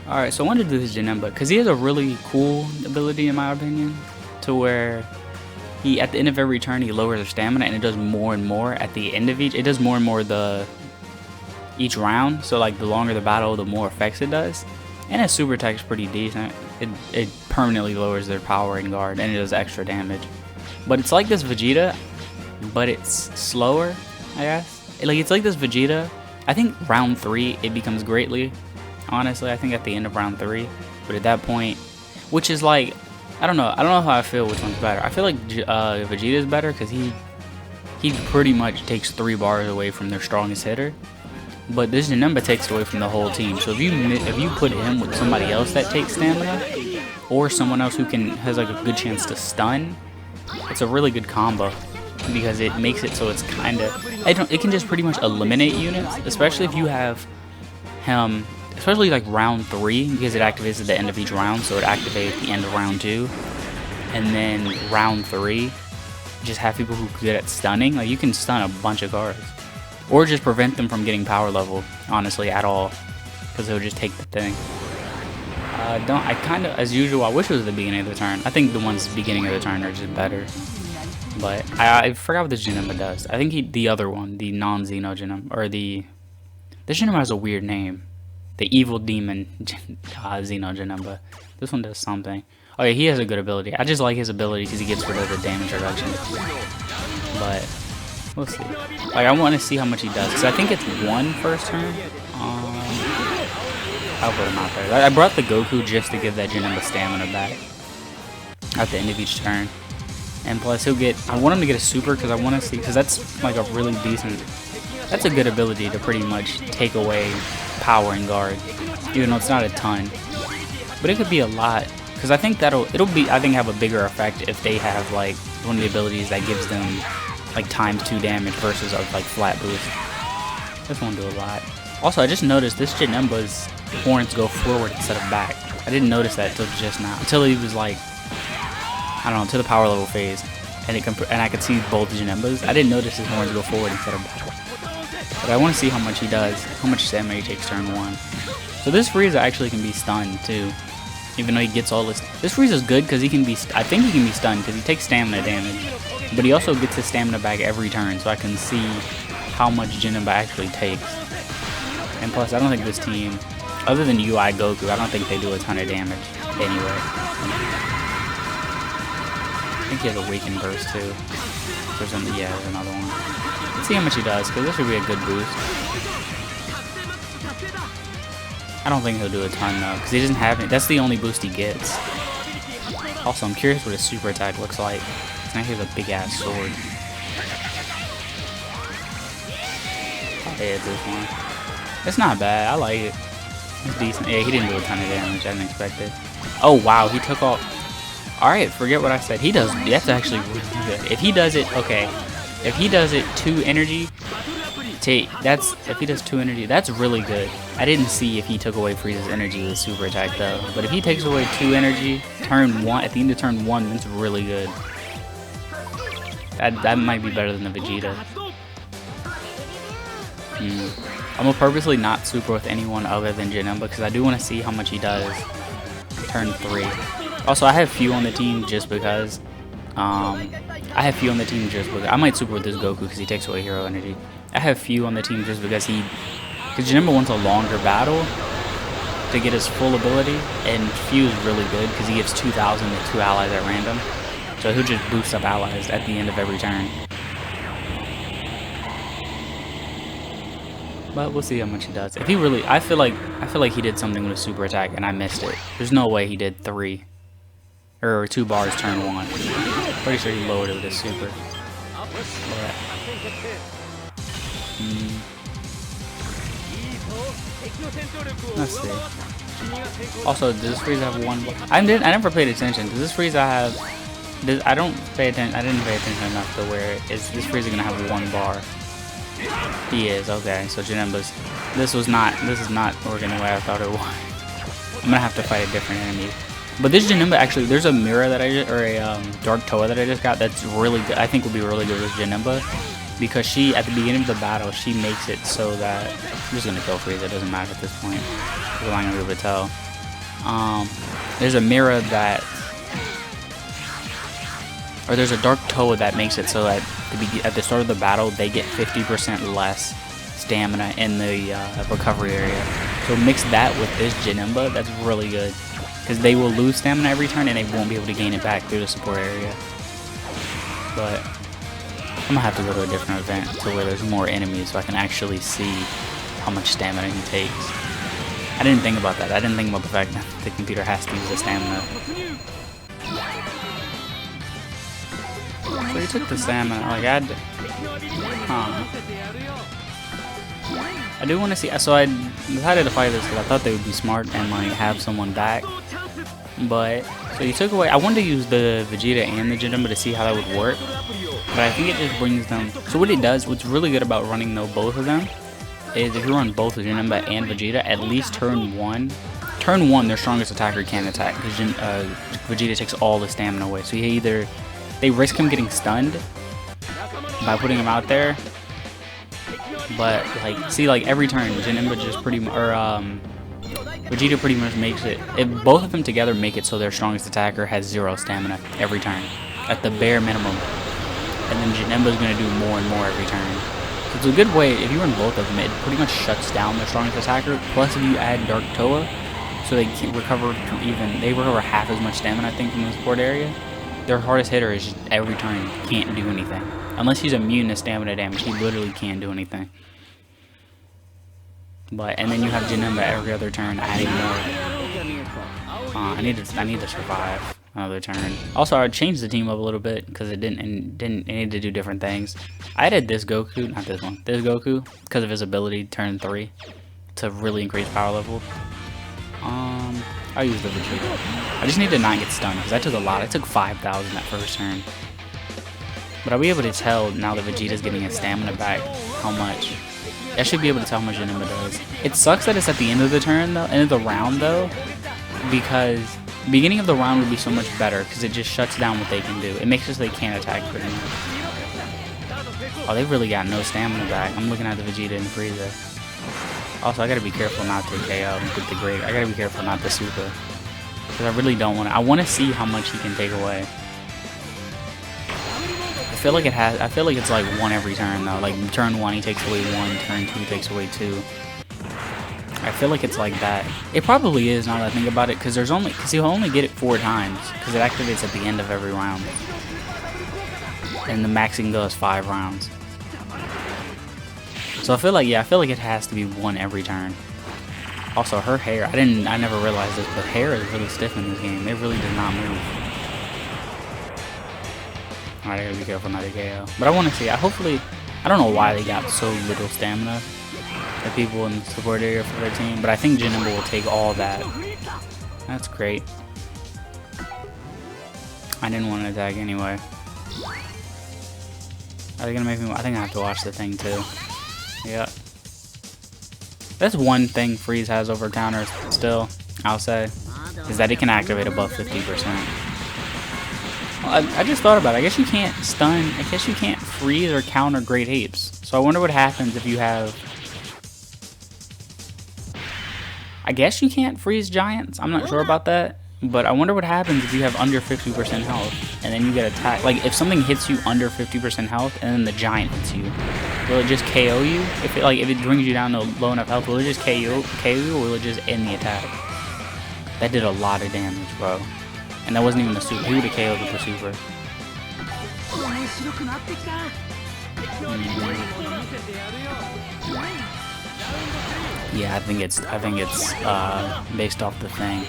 Alright, so I wanted to do his Janemba because he has a really cool ability in my opinion, to where he at the end of every turn he lowers their stamina and it does more and more at the end of each. It does more and more each round. So like the longer the battle, the more effects it does. And his super attack is pretty decent. It permanently lowers their power and guard and it does extra damage. But it's like this Vegeta, but it's slower, I guess. It's like this Vegeta. I think round 3 it becomes greatly. Honestly, I think at the end of round 3, but at that point, which is like, I don't know how I feel which one's better. I feel like Vegeta is better because he pretty much takes 3 bars away from their strongest hitter, but this Janemba takes it away from the whole team. So if you put him with somebody else that takes stamina, or someone else who has like a good chance to stun, it's a really good combo because it makes it so it's kind of it can just pretty much eliminate units, especially if you have him. Especially like round 3 because it activates at the end of each round, so it activates at the end of round 2, and then round 3 just have people who are good at stunning. Like you can stun a bunch of cards, or just prevent them from getting power level. Honestly, at all, because they'll just take the thing. I kind of, as usual, I wish it was the beginning of the turn. I think the ones beginning of the turn are just better. But I forgot what this Janemba does. I think the other one, the non-Xeno Janemba, or this Janemba has a weird name. The evil demon Xeno Janemba. This one does something. Oh yeah, he has a good ability. I just like his ability because he gets rid of the damage reduction. But we'll see. Like I want to see how much he does because I think it's 1 first turn. I'll put him out there. I brought the Goku just to give that Janemba stamina back at the end of each turn. And plus he'll get. I want him to get a super because I want to see, because that's like a really decent. That's a good ability to pretty much take away power and guard, even though it's not a ton, but it could be a lot, because I think it'll have a bigger effect if they have like one of the abilities that gives them like ×2 damage versus a like flat boost. This won't do a lot. Also, I just noticed this Janemba's horns go forward instead of back. I didn't notice that until just now, until he was like, I don't know, to the power level phase, and I could see both Janembas. I didn't notice his horns go forward instead of back. But I want to see how much he does, how much stamina he takes turn 1. So this Frieza actually can be stunned too, even though he gets all this. This Frieza's good because I think he can be stunned because he takes stamina damage, but he also gets his stamina back every turn, so I can see how much Janemba actually takes. And plus, I don't think this team, other than UI Goku, I don't think they do a ton of damage anyway. I think he has a Awaken Burst too. There's another one. Let's see how much he does, because this would be a good boost. I don't think he'll do a ton though, because he doesn't have it. That's the only boost he gets. Also, I'm curious what his super attack looks like. Now he has a big ass sword. I'll hit this one. It's not bad. I like it. It's decent. Yeah, he didn't do a ton of damage. I didn't expect it. Oh wow, he took off. Alright, forget what I said. He does. That's actually really good. If he does it, okay. If he does it 2 energy, if he does 2 energy, that's really good. I didn't see if he took away Frieza's energy with super attack though. But if he takes away 2 energy, turn 1 at the end of turn 1, that's really good. That might be better than the Vegeta. I'm gonna purposely not super with anyone other than Janemba because I do want to see how much he does. Turn 3. Also, I have few on the team just because. I might super with this Goku because he takes away hero energy. I have few on the team just because Janemba wants a longer battle to get his full ability, and few is really good because he gives 2,000 to 2 allies at random. So he'll just boost up allies at the end of every turn. But we'll see how much he does. If he really, I feel like he did something with a super attack and I missed it. There's no way he did 3 or 2 bars turn 1. Pretty sure he lowered it with his super. But, let's see. Also, does this Frieza have 1 bar? I never paid attention. Does this Frieza have? I don't pay attention. I didn't pay attention enough to where is this Frieza gonna have 1 bar? He is, okay, so Janemba's, this is not working the way I thought it would. I'm gonna have to fight a different enemy. But this Janemba, actually, there's a mirror that a Dark Toa that I just got that's really good, I think would be really good with Janemba. Because she, at the beginning of the battle, she makes it so that, I'm just gonna kill Frieza, it doesn't matter at this point. Because I'm not gonna be able to tell. There's a mirror that, or there's a dark Toa that makes it so at the start of the battle they get 50% less stamina in the recovery area. So mix that with this Janemba, that's really good. Because they will lose stamina every turn and they won't be able to gain it back through the support area. But I'm gonna have to go to a different event to where there's more enemies so I can actually see how much stamina he takes. I didn't think about that. I didn't think about the fact that the computer has to use the stamina. So he took the stamina, like I do want to see, so I decided to fight this because I thought they would be smart and like have someone back. But, so he took away, I wanted to use the Vegeta and the Janemba to see how that would work. But I think it just brings them, so what it does, what's really good about running though both of them, is if you run both Janemba and Vegeta, at least turn one, their strongest attacker can't attack because Vegeta takes all the stamina away. So they risk him getting stunned by putting him out there, but like, see, like every turn, Janemba just Vegeta pretty much makes it, if both of them together make it so their strongest attacker has 0 stamina every turn, at the bare minimum. And then Janemba's going to do more and more every turn. So it's a good way, if you run both of them, it pretty much shuts down their strongest attacker. Plus if you add Dark Toa, so they can recover they recover half as much stamina, I think, from the support area. Their hardest hitter is just every turn can't do anything. Unless he's immune to stamina damage, he literally can't do anything. But, and then you have Janemba every other turn adding more. I need to survive another turn. Also, I changed the team up a little bit because it needed to do different things. I added this Goku, not this one, this Goku, because of his ability turn 3 to really increase power level. I'll use the Vegeta. I just need to not get stunned because I took a lot. I took 5,000 that first turn. But I'll be able to tell now that Vegeta's getting his stamina back how much. I should be able to tell how much Janemba does. It sucks that it's at the end of the turn though, end of the round though, because the beginning of the round would be so much better because it just shuts down what they can do. It makes it so they can't attack pretty much. Oh, they really got no stamina back. I'm looking at the Vegeta and Frieza. Also, I gotta be careful not to KO with the Great. I gotta be careful not to Super. Because I really don't want to. I want to see how much he can take away. I feel like it's like 1 every turn though. Like turn 1 he takes away 1, turn 2 takes away 2. I feel like it's like that. It probably is now that I think about it, because he'll only get it 4 times because it activates at the end of every round. And the maxing goes 5 rounds. So I feel like it has to be 1 every turn. Also, her hair, I never realized this, but hair is really stiff in this game. It really does not move. Alright, I gotta be careful not to KO. But I want to see, I don't know why they got so little stamina, the people in the support area for their team, but I think Janemba will take all that. That's great. I didn't want to attack anyway. Are they gonna make me, I think I have to watch the thing too. Yeah. That's one thing Freeze has over counters still, I'll say, is that it can activate above 50%. I just thought about it. I guess you can't stun, I guess you can't freeze or counter Great Apes. So I wonder what happens if you have, I guess you can't freeze giants. I'm not sure about that. But I wonder what happens if you have under 50% health and then you get attacked. Like if something hits you under 50% health and then the giant hits you, will it just KO you? If it brings you down to low enough health, will it just KO you, or will it just end the attack? That did a lot of damage, bro. And that wasn't even the super. He would have KO'd with the super. Yeah, I think it's based off the thing.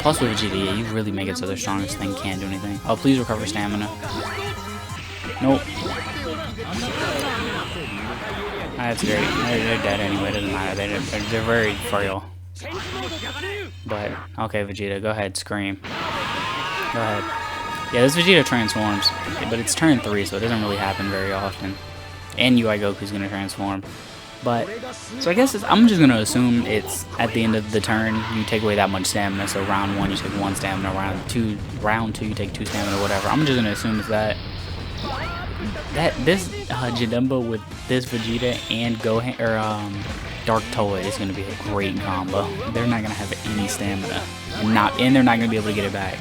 Plus with Vegeta, you really make it so their strongest thing can't do anything. Oh, please recover stamina. Nope. That's great. They're dead anyway, doesn't matter. They're very frail. But, okay, Vegeta, go ahead, scream. Go ahead. Yeah, this Vegeta transforms, but it's turn 3, so it doesn't really happen very often. And UI Goku's gonna transform. But, so I guess I'm just gonna assume it's at the end of the turn, you take away that much stamina. So round 1, you take 1 stamina. Round 2, you take 2 stamina, whatever. I'm just gonna assume it's that. This Janemba with this Vegeta and Dark Toa is going to be a great combo. They're not going to have any stamina, and they're not going to be able to get it back.